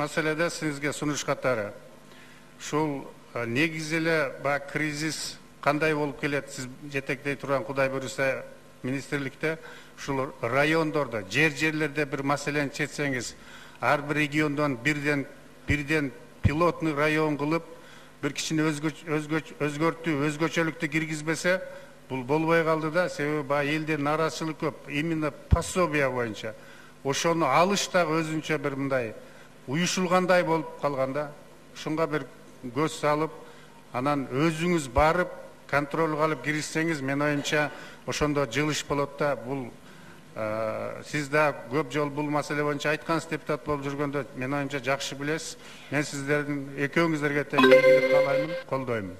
маселеде сизге сунуш катары ушул негизи эле баягы кризис кандай болуп келет, сиз жетектей турган Кудай буюрса министрликте ушул райондордо, жерлерде бир маселени чечсеңиз, ар бир региондон бирден пилотный район кылып, бир кичине өзгөртүү, өзгөчөлүктү киргизбесе, бул болбой калды да, себеби баягы элдин нааразычылык көп, именно пособие боюнча. Ошону алыш дагы өзүнчө бир мындай уюшулгандай болуп калганда, ушунга бир көз салып, анан өзүңүз барып, контролго алып киришсеңиз, мен оюмча ошондо жылыш болот да. Бул сиз да көп жолу бул маселе боюнча айткансыз, депутат болуп жүргөндө, мен оюмча жакшы билесиз. Мен сиздердин экөөңүздөргө тең ийгилик каалаймын, колдоймун.